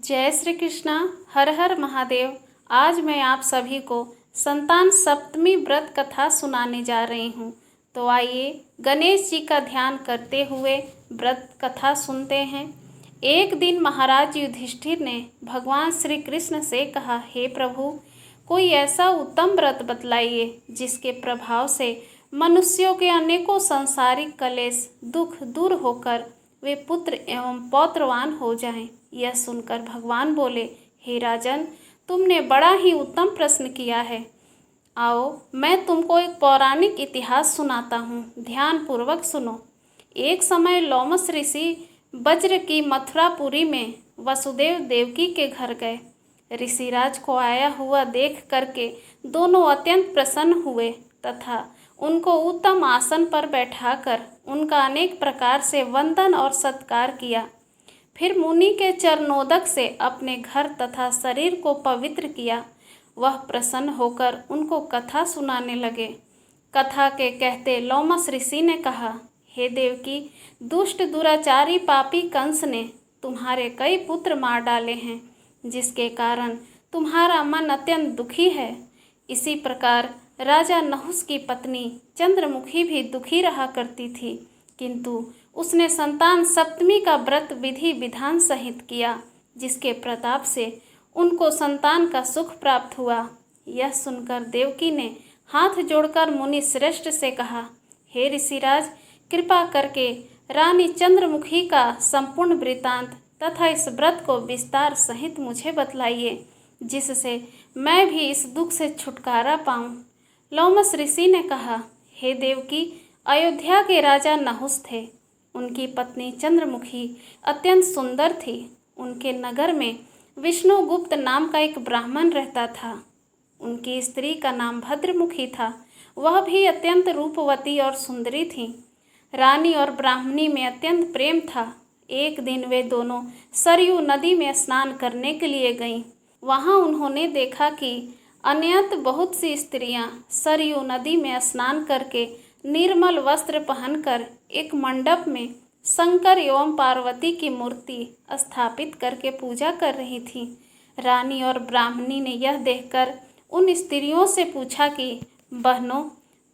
जय श्री कृष्णा। हर हर महादेव। आज मैं आप सभी को संतान सप्तमी व्रत कथा सुनाने जा रही हूँ। तो आइए गणेश जी का ध्यान करते हुए व्रत कथा सुनते हैं। एक दिन महाराज युधिष्ठिर ने भगवान श्री कृष्ण से कहा, हे प्रभु, कोई ऐसा उत्तम व्रत बतलाइए जिसके प्रभाव से मनुष्यों के अनेकों सांसारिक कलेश दुख दूर होकर वे पुत्र एवं पौत्रवान हो जाएं। यह सुनकर भगवान बोले, हे राजन, तुमने बड़ा ही उत्तम प्रश्न किया है। आओ मैं तुमको एक पौराणिक इतिहास सुनाता हूँ, ध्यान पूर्वक सुनो। एक समय लोमस ऋषि वज्र की मथुरापुरी में वसुदेव देवकी के घर गए। ऋषिराज को आया हुआ देख करके दोनों अत्यंत प्रसन्न हुए तथा उनको उत्तम आसन पर बैठाकर उनका अनेक प्रकार से वंदन और सत्कार किया। फिर मुनि के चरणोदक से अपने घर तथा शरीर को पवित्र किया। वह प्रसन्न होकर उनको कथा सुनाने लगे। कथा के कहते लोमस ऋषि ने कहा, हे देवकी, दुष्ट दुराचारी पापी कंस ने तुम्हारे कई पुत्र मार डाले हैं, जिसके कारण तुम्हारा मन अत्यंत दुखी है। इसी प्रकार राजा नहुस की पत्नी चंद्रमुखी भी दुखी रहा करती थी, किंतु उसने संतान सप्तमी का व्रत विधि विधान सहित किया, जिसके प्रताप से उनको संतान का सुख प्राप्त हुआ। यह सुनकर देवकी ने हाथ जोड़कर मुनि श्रेष्ठ से कहा, हे ऋषिराज, कृपा करके रानी चंद्रमुखी का संपूर्ण वृतांत तथा इस व्रत को विस्तार सहित मुझे बतलाइए, जिससे मैं भी इस दुख से छुटकारा पाऊं। लोमस ऋषि ने कहा, हे देवकी, अयोध्या के राजा नहुस थे। उनकी पत्नी चंद्रमुखी अत्यंत सुंदर थी। उनके नगर में विष्णुगुप्त नाम का एक ब्राह्मण रहता था। उनकी स्त्री का नाम भद्रमुखी था। वह भी अत्यंत रूपवती और सुंदरी थी। रानी और ब्राह्मणी में अत्यंत प्रेम था। एक दिन वे दोनों सरयू नदी में स्नान करने के लिए गईं। वहां उन्होंने देखा कि अन्यत्र बहुत सी स्त्रियां सरयू नदी में स्नान करके निर्मल वस्त्र पहनकर एक मंडप में शंकर एवं पार्वती की मूर्ति स्थापित करके पूजा कर रही थी। रानी और ब्राह्मणी ने यह देखकर उन स्त्रियों से पूछा कि बहनों,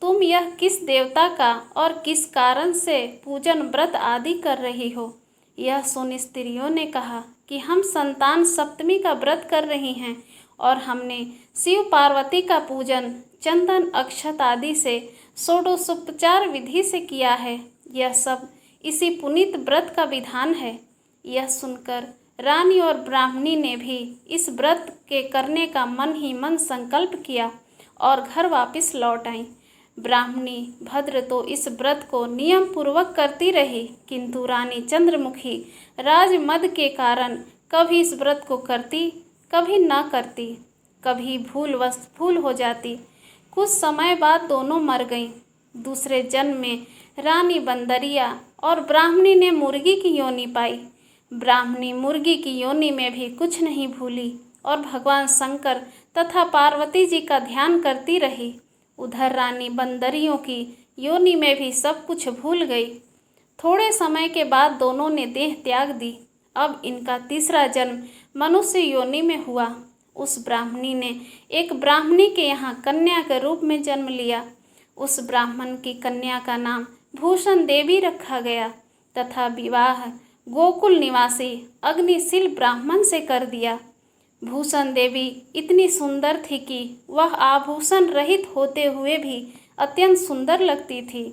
तुम यह किस देवता का और किस कारण से पूजन व्रत आदि कर रही हो? यह सुन स्त्रियों ने कहा कि हम संतान सप्तमी का व्रत कर रही हैं और हमने शिव पार्वती का पूजन चंदन अक्षत आदि से षोडशोपचार विधि से किया है। यह सब इसी पुनीत व्रत का विधान है। यह सुनकर रानी और ब्राह्मणी ने भी इस व्रत के करने का मन ही मन संकल्प किया और घर वापस लौट आई। ब्राह्मणी भद्र तो इस व्रत को नियम पूर्वक करती रही, किंतु रानी चंद्रमुखी राजमद के कारण कभी इस व्रत को करती, कभी न करती, कभी भूलवश भूल हो जाती। कुछ समय बाद दोनों मर गईं। दूसरे जन्म में रानी बंदरिया और ब्राह्मणी ने मुर्गी की योनि पाई। ब्राह्मणी मुर्गी की योनि में भी कुछ नहीं भूली और भगवान शंकर तथा पार्वती जी का ध्यान करती रही। उधर रानी बंदरियों की योनि में भी सब कुछ भूल गई। थोड़े समय के बाद दोनों ने देह त्याग दी। अब इनका तीसरा जन्म मनुष्य योनि में हुआ। उस ब्राह्मणी ने एक ब्राह्मणी के यहाँ कन्या के रूप में जन्म लिया। उस ब्राह्मण की कन्या का नाम भूषण देवी रखा गया तथा विवाह गोकुल निवासी अग्निशील ब्राह्मण से कर दिया। भूषण देवी इतनी सुंदर थी कि वह आभूषण रहित होते हुए भी अत्यंत सुंदर लगती थी।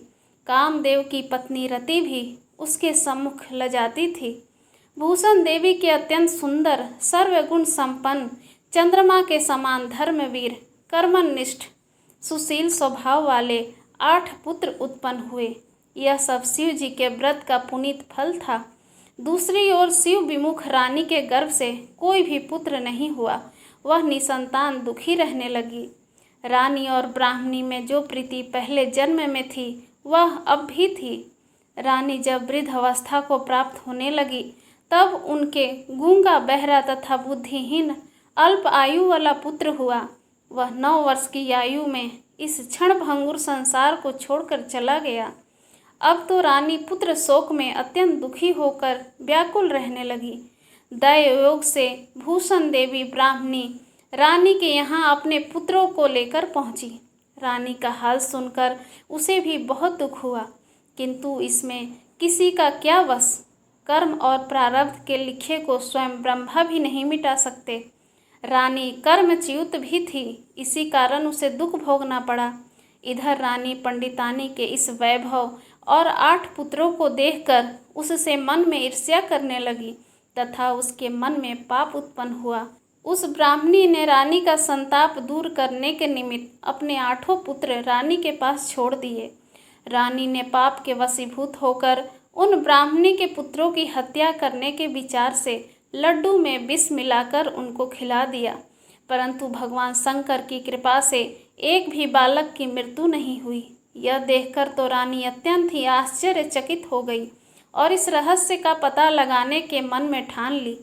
कामदेव की पत्नी रति भी उसके सम्मुख लजाती थी। भूषण देवी के अत्यंत सुंदर सर्वगुण संपन्न चंद्रमा के समान धर्मवीर कर्मनिष्ठ सुशील स्वभाव वाले 8 पुत्र उत्पन्न हुए। यह सब शिव जी के व्रत का पुनीत फल था। दूसरी ओर शिव विमुख रानी के गर्भ से कोई भी पुत्र नहीं हुआ। वह निसंतान दुखी रहने लगी। रानी और ब्राह्मणी में जो प्रीति पहले जन्म में थी वह अब भी थी। रानी जब वृद्ध अवस्था को प्राप्त होने लगी तब उनके गूंगा बहरा तथा बुद्धिहीन अल्प आयु वाला पुत्र हुआ। वह 9 वर्ष की आयु में इस क्षण भंगुर संसार को छोड़कर चला गया। अब तो रानी पुत्र शोक में अत्यंत दुखी होकर व्याकुल रहने लगी। दैवयोग से भूषण देवी ब्राह्मणी रानी के यहाँ अपने पुत्रों को लेकर पहुँची। रानी का हाल सुनकर उसे भी बहुत दुख हुआ, किंतु इसमें किसी का क्या वश। कर्म और प्रारब्ध के लिखे को स्वयं ब्रह्मा भी नहीं मिटा सकते। रानी कर्मच्युत भी थी, इसी कारण उसे दुख भोगना पड़ा। इधर रानी पंडितानी के इस वैभव और 8 पुत्रों को देखकर उससे मन में ईर्ष्या करने लगी तथा उसके मन में पाप उत्पन्न हुआ। उस ब्राह्मणी ने रानी का संताप दूर करने के निमित्त अपने 8 पुत्र रानी के पास छोड़ दिए। रानी ने पाप के वशीभूत होकर उन ब्राह्मणी के पुत्रों की हत्या करने के विचार से लड्डू में विष मिलाकर उनको खिला दिया, परंतु भगवान शंकर की कृपा से एक भी बालक की मृत्यु नहीं हुई। यह देखकर तो रानी अत्यंत ही आश्चर्यचकित हो गई और इस रहस्य का पता लगाने के मन में ठान ली।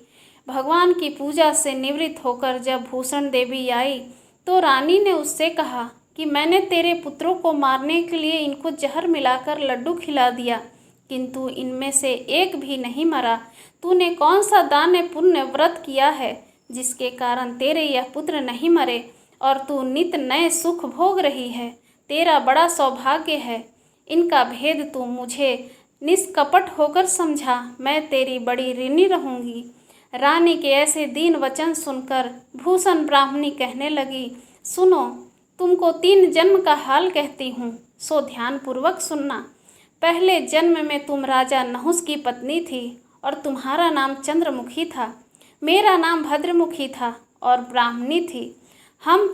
भगवान की पूजा से निवृत्त होकर जब भूषण देवी आई तो रानी ने उससे कहा कि मैंने तेरे पुत्रों को मारने के लिए इनको जहर मिलाकर लड्डू खिला दिया, किंतु इनमें से एक भी नहीं मरा। तूने कौन सा दान पुण्य व्रत किया है जिसके कारण तेरे यह पुत्र नहीं मरे और तू नित नए सुख भोग रही है? तेरा बड़ा सौभाग्य है। इनका भेद तू मुझे निष्कपट होकर समझा, मैं तेरी बड़ी ऋणी रहूँगी। रानी के ऐसे दीन वचन सुनकर भूषण ब्राह्मणी कहने लगी, सुनो, तुमको 3 जन्म का हाल कहती हूँ, सो ध्यानपूर्वक सुनना। पहले जन्म में तुम राजा नहुस की पत्नी थी और तुम्हारा नाम चंद्रमुखी था। मेरा नाम भद्रमुखी था और ब्राह्मणी थी।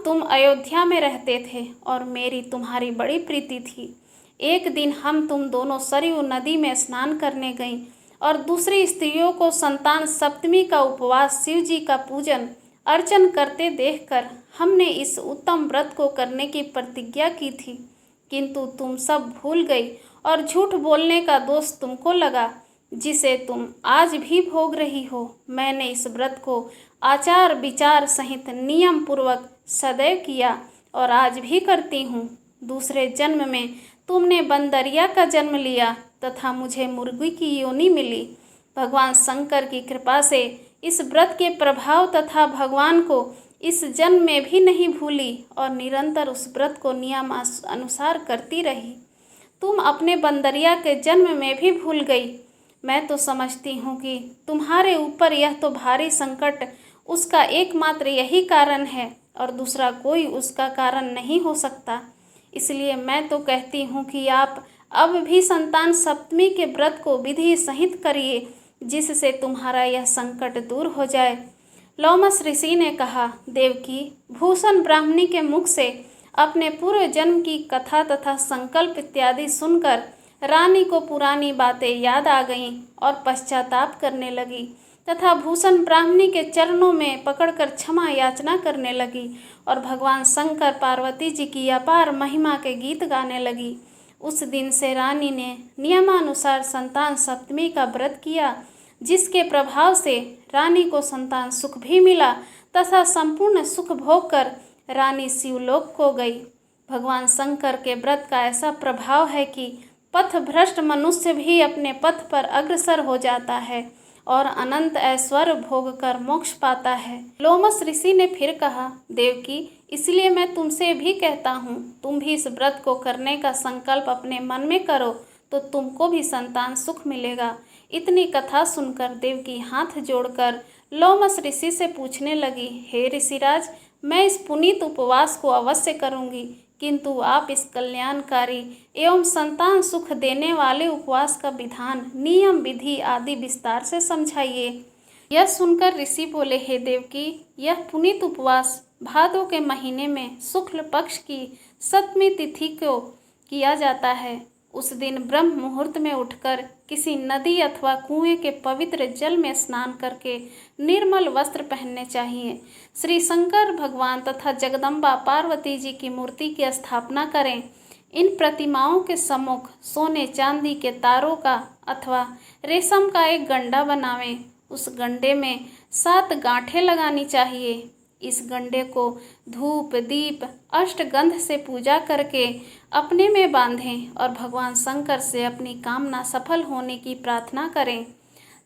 तुम अयोध्या में रहते थे और मेरी तुम्हारी बड़ी प्रीति थी। एक दिन तुम दोनों सरयू नदी में स्नान करने गईं और दूसरी स्त्रियों को संतान सप्तमी का उपवास, शिव जी का पूजन अर्चन करते देखकर हमने इस उत्तम व्रत को करने की प्रतिज्ञा की थी, किंतु तुम सब भूल गई और झूठ बोलने का दोष तुमको लगा, जिसे तुम आज भी भोग रही हो। मैंने इस व्रत को आचार विचार सहित नियम पूर्वक सदैव किया और आज भी करती हूँ। दूसरे जन्म में तुमने बंदरिया का जन्म लिया तथा मुझे मुर्गी की योनि मिली। भगवान शंकर की कृपा से इस व्रत के प्रभाव तथा भगवान को इस जन्म में भी नहीं भूली और निरंतर उस व्रत को नियमानुसार करती रही। तुम अपने बंदरिया के जन्म में भी भूल गई। मैं तो समझती हूँ कि तुम्हारे ऊपर यह तो भारी संकट उसका एकमात्र यही कारण है और दूसरा कोई उसका कारण नहीं हो सकता। इसलिए मैं तो कहती हूँ कि आप अब भी संतान सप्तमी के व्रत को विधि सहित करिए, जिससे तुम्हारा यह संकट दूर हो जाए। लोमस ऋषि ने कहा, देवकी, भूषण ब्राह्मणी के मुख से अपने पूर्व जन्म की कथा तथा संकल्प इत्यादि सुनकर रानी को पुरानी बातें याद आ गईं और पश्चाताप करने लगी तथा भूषण ब्राह्मणी के चरणों में पकड़कर क्षमा याचना करने लगी और भगवान शंकर पार्वती जी की अपार महिमा के गीत गाने लगी। उस दिन से रानी ने नियमानुसार संतान सप्तमी का व्रत किया, जिसके प्रभाव से रानी को संतान सुख भी मिला तथा संपूर्ण सुख भोग कर रानी शिवलोक को गई। भगवान शंकर के व्रत का ऐसा प्रभाव है कि पथभ्रष्ट मनुष्य भी अपने पथ पर अग्रसर हो जाता है और अनंत ऐश्वर्य भोग कर मोक्ष पाता है। लोमस ऋषि ने फिर कहा, देवकी, इसलिए मैं तुमसे भी कहता हूँ, तुम भी इस व्रत को करने का संकल्प अपने मन में करो तो तुमको भी संतान सुख मिलेगा। इतनी कथा सुनकर देवकी हाथ जोड़कर लोमस ऋषि से पूछने लगी, हे ऋषिराज, मैं इस पुनीत उपवास को अवश्य करूँगी, किंतु आप इस कल्याणकारी एवं संतान सुख देने वाले उपवास का विधान, नियम, विधि आदि विस्तार से समझाइए। यह सुनकर ऋषि बोले, हे देवकी, यह पुनीत उपवास भादों के महीने में शुक्ल पक्ष की सप्तमी तिथि को किया जाता है। उस दिन ब्रह्म मुहूर्त में उठकर किसी नदी अथवा कुएं के पवित्र जल में स्नान करके निर्मल वस्त्र पहनने चाहिए। श्री शंकर भगवान तथा जगदम्बा पार्वती जी की मूर्ति की स्थापना करें। इन प्रतिमाओं के सम्मुख सोने चांदी के तारों का अथवा रेशम का एक गंडा बनावें। उस गंडे में 7 गांठें लगानी चाहिए। इस गंडे को धूप, दीप, अष्टगंध से पूजा करके अपने में बांधें और भगवान शंकर से अपनी कामना सफल होने की प्रार्थना करें।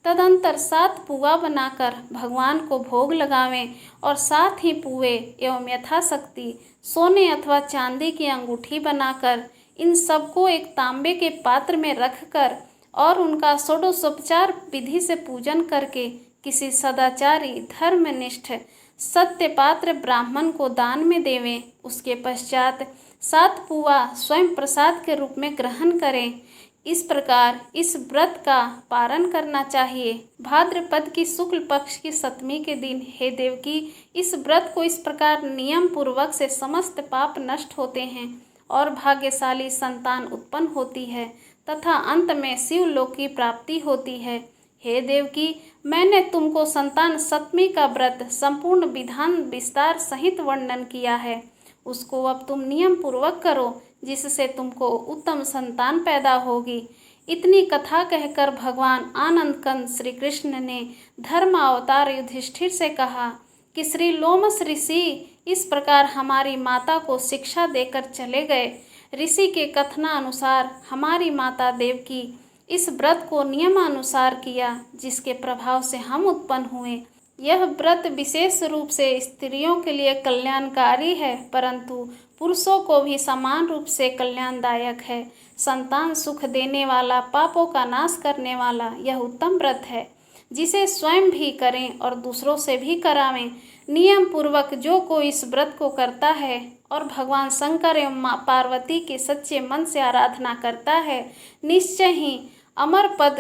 तदंतर 7 पुआ बनाकर भगवान को भोग लगावें और साथ ही पुए एवं यथाशक्ति सोने अथवा चांदी की अंगूठी बनाकर इन सबको एक तांबे के पात्र में रखकर और उनका षोडशोपचार विधि से पूजन करके किसी सदाचारी धर्मनिष्ठ सत्य पात्र ब्राह्मण को दान में देवें। उसके पश्चात 7 पुआ स्वयं प्रसाद के रूप में ग्रहण करें। इस प्रकार इस व्रत का पारण करना चाहिए। भाद्रपद की शुक्ल पक्ष की 7वीं के दिन हे देवकी, इस व्रत को इस प्रकार नियम पूर्वक से समस्त पाप नष्ट होते हैं और भाग्यशाली संतान उत्पन्न होती है तथा अंत में शिवलोक की प्राप्ति होती है। हे देवकी, मैंने तुमको संतान सप्तमी का व्रत संपूर्ण विधान विस्तार सहित वर्णन किया है, उसको अब तुम नियम पूर्वक करो, जिससे तुमको उत्तम संतान पैदा होगी। इतनी कथा कहकर भगवान आनंद कंद श्री कृष्ण ने धर्म अवतार युधिष्ठिर से कहा कि श्री लोमस ऋषि इस प्रकार हमारी माता को शिक्षा देकर चले गए। ऋषि के कथनानुसार हमारी माता देवकी इस व्रत को नियमानुसार किया, जिसके प्रभाव से हम उत्पन्न हुए। यह व्रत विशेष रूप से स्त्रियों के लिए कल्याणकारी है, परंतु पुरुषों को भी समान रूप से कल्याणदायक है। संतान सुख देने वाला, पापों का नाश करने वाला यह उत्तम व्रत है, जिसे स्वयं भी करें और दूसरों से भी करावें। नियम पूर्वक जो कोई इस व्रत को करता है और भगवान शंकर एवं माँ पार्वती के सच्चे मन से आराधना करता है, निश्चय ही अमर पद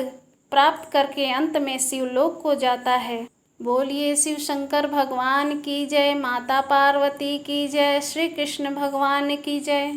प्राप्त करके अंत में शिवलोक को जाता है। बोलिए शिव शंकर भगवान की जय, माता पार्वती की जय, श्री कृष्ण भगवान की जय।